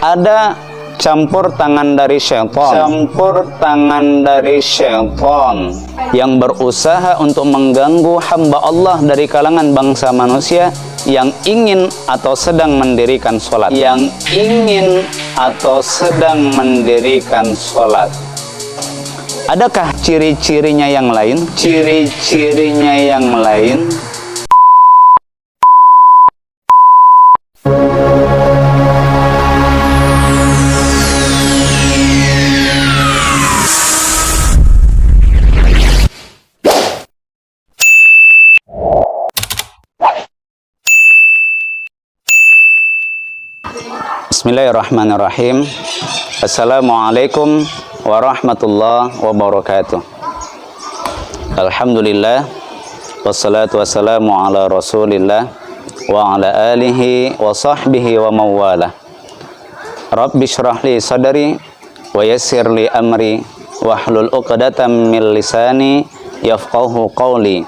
ada campur tangan dari syaitan, yang berusaha untuk mengganggu hamba Allah dari kalangan bangsa manusia yang ingin atau sedang mendirikan sholat, Adakah ciri-cirinya yang lain? Bismillahirrahmanirrahim. Assalamualaikum warahmatullahi wabarakatuh. Alhamdulillah, wassalatu wassalamu ala rasulillah wa ala alihi wa sahbihi wa mawala. Rabbi syrah li sadari wa yassir li amri wahlul uqdatam min lisani yafqahu qawli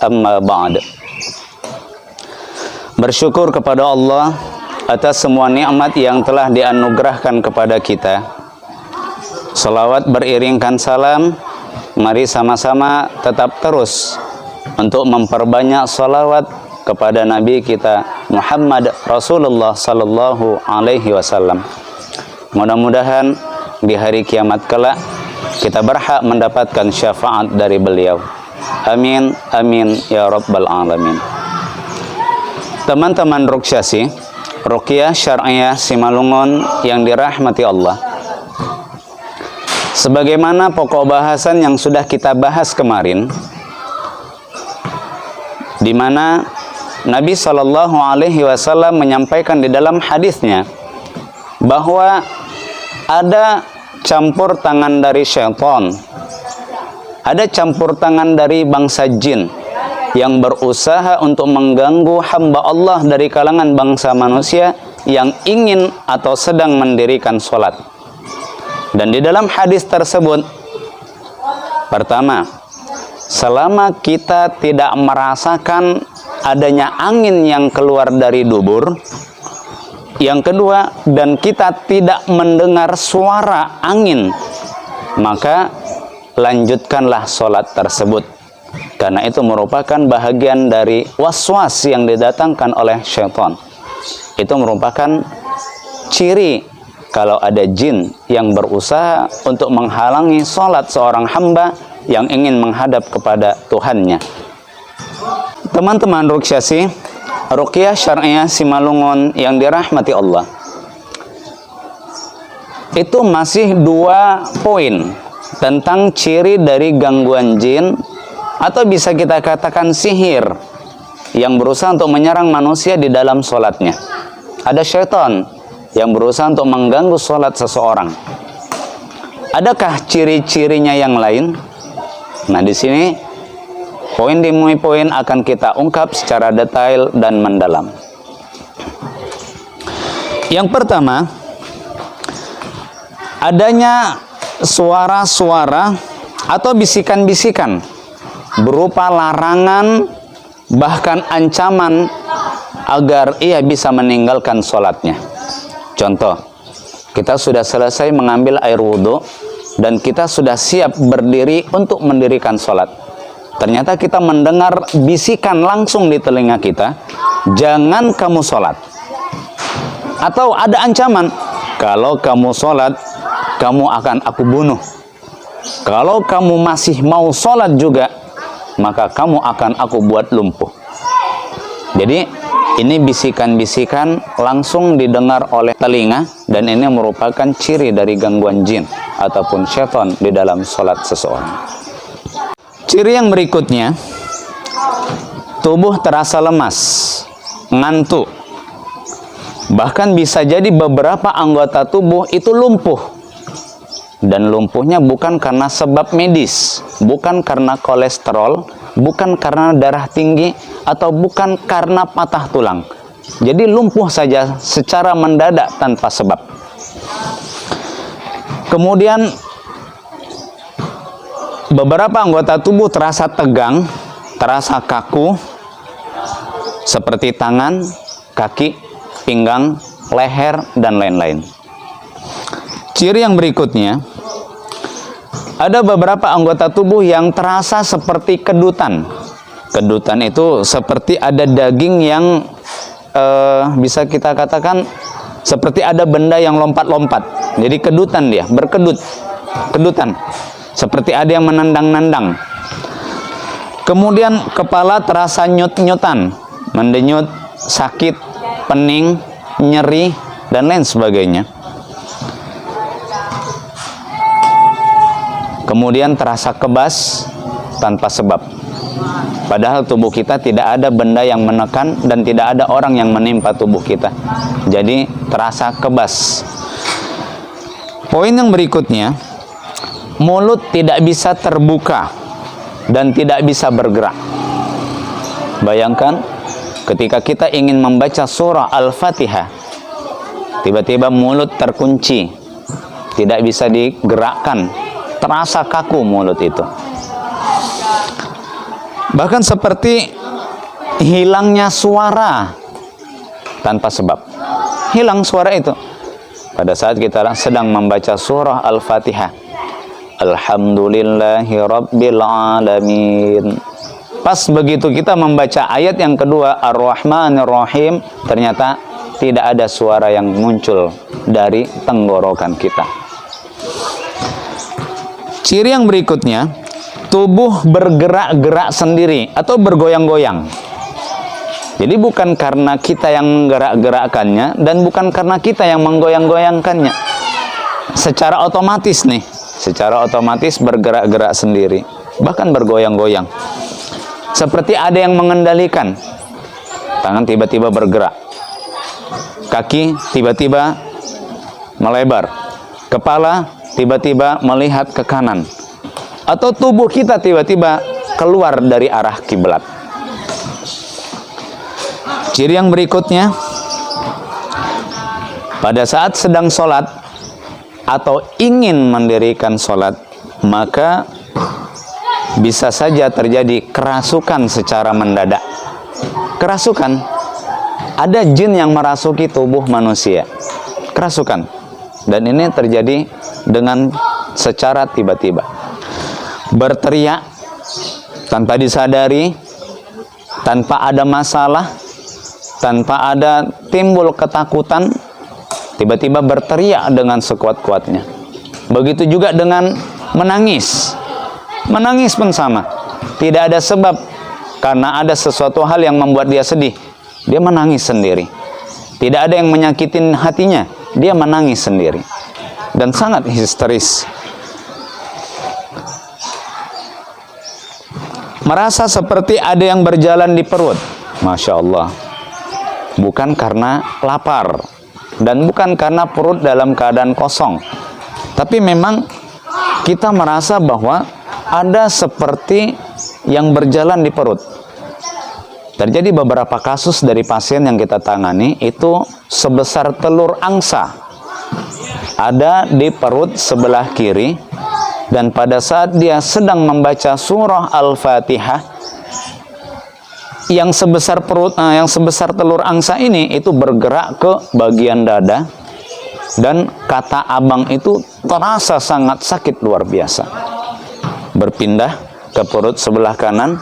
amma ba'd. Bersyukur kepada Allah atas semua nikmat yang telah dianugerahkan kepada kita. Salawat beriringkan salam, mari sama-sama tetap terus untuk memperbanyak salawat kepada Nabi kita Muhammad Rasulullah sallallahu alaihi wasallam. Mudah-mudahan di hari kiamat kelak kita berhak mendapatkan syafaat dari beliau. Amin, amin ya rabbal alamin. Teman-teman Ruqyah Syar'iyah Simalungun yang dirahmati Allah, sebagaimana pokok bahasan yang sudah kita bahas kemarin, di mana Nabi Shallallahu Alaihi Wasallam menyampaikan di dalam hadisnya bahwa ada campur tangan dari syaitan, ada campur tangan dari bangsa jin yang berusaha untuk mengganggu hamba Allah dari kalangan bangsa manusia yang ingin atau sedang mendirikan sholat. Dan di dalam hadis tersebut, pertama, selama kita tidak merasakan adanya angin yang keluar dari dubur, yang kedua, dan kita tidak mendengar suara angin, maka lanjutkanlah sholat tersebut. Karena itu merupakan bahagian dari waswas yang didatangkan oleh syaitan. Itu merupakan ciri kalau ada jin yang berusaha untuk menghalangi sholat seorang hamba yang ingin menghadap kepada Tuhannya. Teman-teman Ruqyah Syar'iyah Simalungun yang dirahmati Allah, itu masih 2 poin tentang ciri dari gangguan jin, atau bisa kita katakan sihir, yang berusaha untuk menyerang manusia di dalam sholatnya. Ada syaitan yang berusaha untuk mengganggu sholat seseorang. Adakah ciri-cirinya yang lain? Nah, di sini poin demi poin akan kita ungkap secara detail dan mendalam. Yang pertama, adanya suara-suara atau bisikan-bisikan berupa larangan, bahkan ancaman agar ia bisa meninggalkan sholatnya. Contoh, kita sudah selesai mengambil air wudhu dan kita sudah siap berdiri untuk mendirikan sholat. Ternyata kita mendengar bisikan langsung di telinga kita, jangan kamu sholat. Atau ada ancaman, kalau kamu sholat, kamu akan aku bunuh. Kalau kamu masih mau sholat juga, maka kamu akan aku buat lumpuh. Jadi ini bisikan-bisikan langsung didengar oleh telinga, dan ini merupakan ciri dari gangguan jin ataupun syaitan di dalam sholat seseorang. Ciri yang berikutnya, tubuh terasa lemas, ngantuk, bahkan bisa jadi beberapa anggota tubuh itu lumpuh. Dan lumpuhnya bukan karena sebab medis, bukan karena kolesterol, bukan karena darah tinggi, atau bukan karena patah tulang. Jadi lumpuh saja secara mendadak tanpa sebab. Kemudian beberapa anggota tubuh terasa tegang, terasa kaku, seperti tangan, kaki, pinggang, leher, dan lain-lain. Ciri yang berikutnya, ada beberapa anggota tubuh yang terasa seperti kedutan. Kedutan itu seperti ada daging yang bisa kita katakan seperti ada benda yang lompat-lompat. Jadi kedutan dia, kedutan. Seperti ada yang menendang-nendang. Kemudian kepala terasa nyut-nyutan, mendenyut, sakit, pening, nyeri, dan lain sebagainya. Kemudian terasa kebas tanpa sebab. Padahal tubuh kita tidak ada benda yang menekan dan tidak ada orang yang menimpa tubuh kita. Jadi terasa kebas. Poin yang berikutnya, mulut tidak bisa terbuka dan tidak bisa bergerak. Bayangkan ketika kita ingin membaca surah Al-Fatihah, tiba-tiba mulut terkunci, tidak bisa digerakkan, terasa kaku mulut itu. Bahkan seperti hilangnya suara tanpa sebab. Hilang suara itu pada saat kita sedang membaca surah Al-Fatihah. Alhamdulillahi Rabbil Alamin. Pas begitu kita membaca ayat yang kedua, Ar-Rahmanir Rahim, ternyata tidak ada suara yang muncul dari tenggorokan kita. Ciri yang berikutnya, tubuh bergerak-gerak sendiri atau bergoyang-goyang. Jadi bukan karena kita yang menggerak-gerakkannya dan bukan karena kita yang menggoyang-goyangkannya. Secara otomatis nih, secara otomatis bergerak-gerak sendiri, bahkan bergoyang-goyang. Seperti ada yang mengendalikan. Tangan tiba-tiba bergerak, kaki tiba-tiba melebar, kepala tiba-tiba melihat ke kanan, atau tubuh kita tiba-tiba keluar dari arah kiblat. Ciri yang berikutnya, pada saat sedang sholat atau ingin mendirikan sholat, maka bisa saja terjadi kerasukan secara mendadak. Kerasukan, ada jin yang merasuki tubuh manusia. Kerasukan, dan ini terjadi dengan secara tiba-tiba. Berteriak tanpa disadari, tanpa ada masalah, tanpa ada timbul ketakutan, tiba-tiba berteriak dengan sekuat-kuatnya. Begitu juga dengan menangis. Menangis pun sama. Tidak ada sebab, karena ada sesuatu hal yang membuat dia sedih, dia menangis sendiri. Tidak ada yang menyakitin hatinya, dia menangis sendiri. Dan sangat histeris. Merasa seperti ada yang berjalan di perut. Masya Allah. Bukan karena lapar dan bukan karena perut dalam keadaan kosong, tapi memang kita merasa bahwa ada seperti yang berjalan di perut. Terjadi beberapa kasus dari pasien yang kita tangani, itu sebesar telur angsa ada di perut sebelah kiri, dan pada saat dia sedang membaca surah Al-Fatihah, yang sebesar telur angsa ini itu bergerak ke bagian dada, dan kata abang itu terasa sangat sakit luar biasa. Berpindah ke perut sebelah kanan,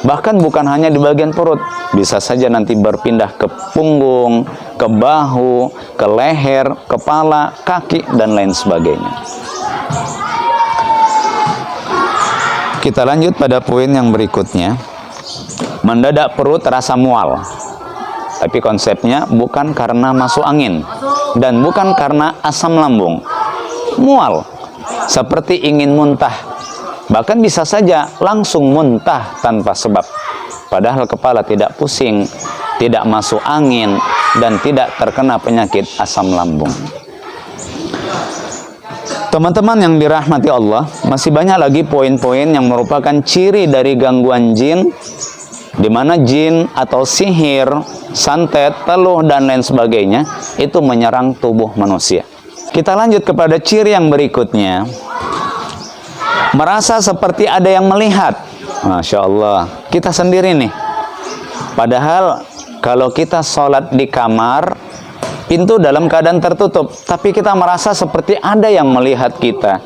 bahkan bukan hanya di bagian perut, bisa saja nanti berpindah ke punggung, ke bahu, ke leher, kepala, kaki, dan lain sebagainya. Kita lanjut pada poin yang berikutnya. Mendadak perut terasa mual, tapi konsepnya bukan karena masuk angin dan bukan karena asam lambung. Mual seperti ingin muntah, bahkan bisa saja langsung muntah tanpa sebab, padahal kepala tidak pusing, tidak masuk angin, dan tidak terkena penyakit asam lambung. Teman-teman yang dirahmati Allah, masih banyak lagi poin-poin yang merupakan ciri dari gangguan jin, di mana jin atau sihir, santet, teluh, dan lain sebagainya itu menyerang tubuh manusia. Kita lanjut kepada ciri yang berikutnya. Merasa seperti ada yang melihat. Masya Allah, kita sendiri nih. Padahal kalau kita sholat di kamar, pintu dalam keadaan tertutup, tapi kita merasa seperti ada yang melihat kita,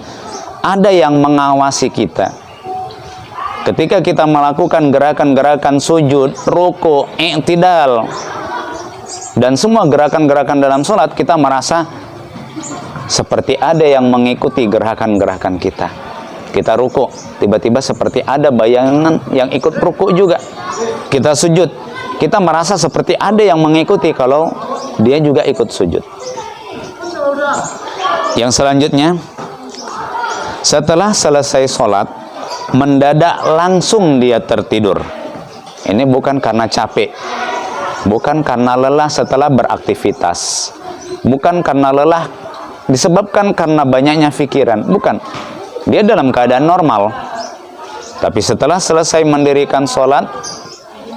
ada yang mengawasi kita. Ketika kita melakukan gerakan-gerakan sujud, ruku, i'tidal, dan semua gerakan-gerakan dalam sholat, kita merasa seperti ada yang mengikuti gerakan-gerakan kita. Kita ruku, tiba-tiba seperti ada bayangan yang ikut ruku juga. Kita sujud, kita merasa seperti ada yang mengikuti kalau dia juga ikut sujud. Yang selanjutnya, setelah selesai sholat, mendadak langsung dia tertidur. Ini bukan karena capek, bukan karena lelah setelah beraktivitas, bukan karena lelah disebabkan karena banyaknya pikiran, bukan. Dia dalam keadaan normal. Tapi setelah selesai mendirikan sholat,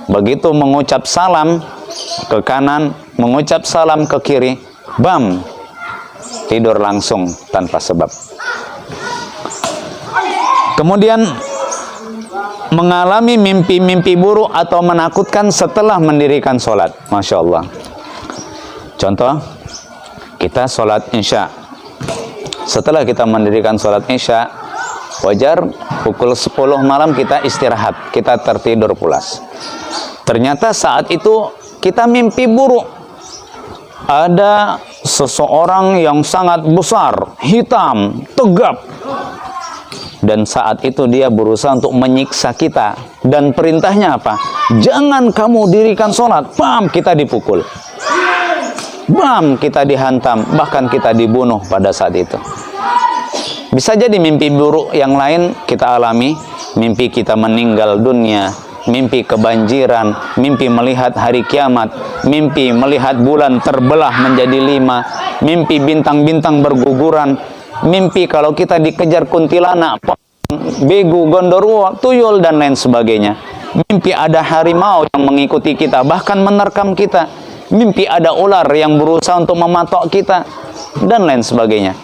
begitu mengucap salam ke kanan, mengucap salam ke kiri, bam, tidur langsung tanpa sebab. Kemudian mengalami mimpi-mimpi buruk atau menakutkan setelah mendirikan sholat. Masya Allah. Contoh, kita sholat isya. Setelah kita mendirikan sholat isya, wajar pukul 10 malam kita istirahat, kita tertidur pulas. Ternyata saat itu kita mimpi buruk. Ada seseorang yang sangat besar, hitam, tegap. Dan saat itu dia berusaha untuk menyiksa kita. Dan perintahnya apa? Jangan kamu dirikan sholat. Bam, kita dipukul. Bam, kita dihantam. Bahkan kita dibunuh pada saat itu. Bisa jadi mimpi buruk yang lain kita alami. Mimpi kita meninggal dunia, mimpi kebanjiran, mimpi melihat hari kiamat, mimpi melihat bulan terbelah menjadi 5, mimpi bintang-bintang berguguran, mimpi kalau kita dikejar kuntilanak, begu, gondoruo, tuyul, dan lain sebagainya. Mimpi ada harimau yang mengikuti kita, bahkan menerkam kita. Mimpi ada ular yang berusaha untuk mematok kita, dan lain sebagainya.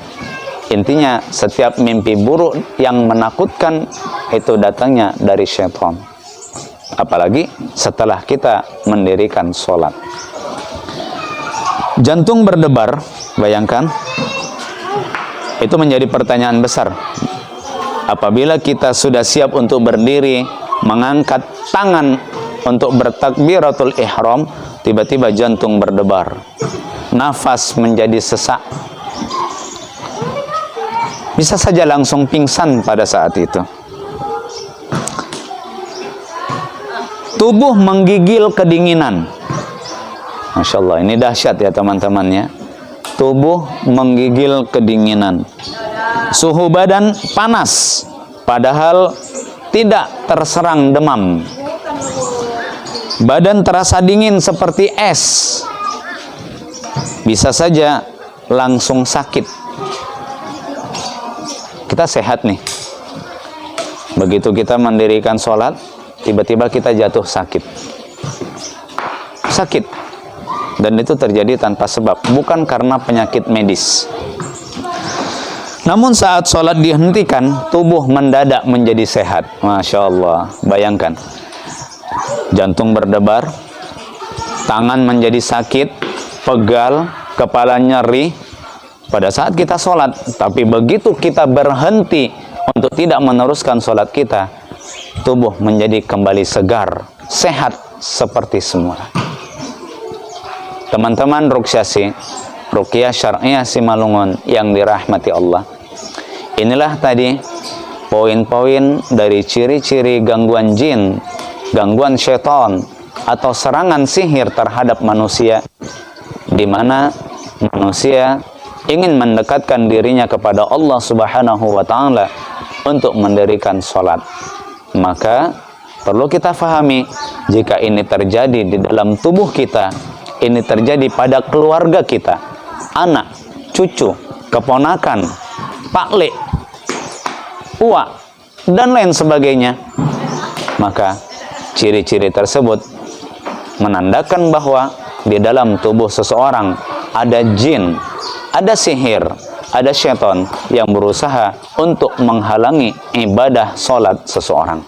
Intinya, setiap mimpi buruk yang menakutkan itu datangnya dari syaitan. Apalagi setelah kita mendirikan sholat. Jantung berdebar, bayangkan. Itu menjadi pertanyaan besar. Apabila kita sudah siap untuk berdiri, mengangkat tangan untuk bertakbiratul ihram, tiba-tiba jantung berdebar, nafas menjadi sesak, bisa saja langsung pingsan pada saat itu. Tubuh menggigil kedinginan. Masya Allah, ini dahsyat ya teman-teman ya. Tubuh menggigil kedinginan. Suhu badan panas, padahal tidak terserang demam. Badan terasa dingin seperti es. Bisa saja langsung sakit. Kita sehat nih. Begitu kita mendirikan sholat, tiba-tiba kita jatuh sakit. Sakit. Dan itu terjadi tanpa sebab, bukan karena penyakit medis. Namun saat sholat dihentikan, tubuh mendadak menjadi sehat. Masya Allah. Bayangkan. Jantung berdebar, tangan menjadi sakit, pegal, kepala nyeri pada saat kita sholat. Tapi begitu kita berhenti untuk tidak meneruskan sholat kita, tubuh menjadi kembali segar, sehat seperti semula. Teman-teman Ruqyah Syar'iyah Simalungun yang dirahmati Allah, inilah tadi poin-poin dari ciri-ciri gangguan jin, gangguan syaitan, atau serangan sihir terhadap manusia, di mana manusia ingin mendekatkan dirinya kepada Allah Subhanahu wa Ta'ala untuk mendirikan sholat. Maka perlu kita fahami, jika ini terjadi di dalam tubuh kita, ini terjadi pada keluarga kita, anak, cucu, keponakan, paklik, uak, dan lain sebagainya, maka ciri-ciri tersebut menandakan bahwa di dalam tubuh seseorang ada jin, ada sihir, ada syaitan yang berusaha untuk menghalangi ibadah sholat seseorang.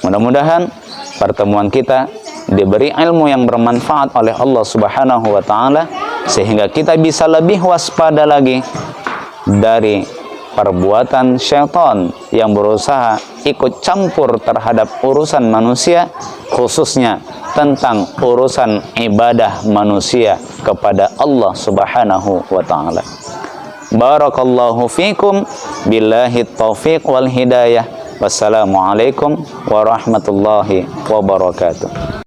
Mudah-mudahan pertemuan kita diberi ilmu yang bermanfaat oleh Allah Subhanahu wa taala, sehingga kita bisa lebih waspada lagi dari perbuatan syaitan yang berusaha ikut campur terhadap urusan manusia, khususnya tentang urusan ibadah manusia kepada Allah Subhanahu wa taala. Barakallahu fikum, billahi taufiq wal hidayah. Wassalamualaikum warahmatullahi wabarakatuh.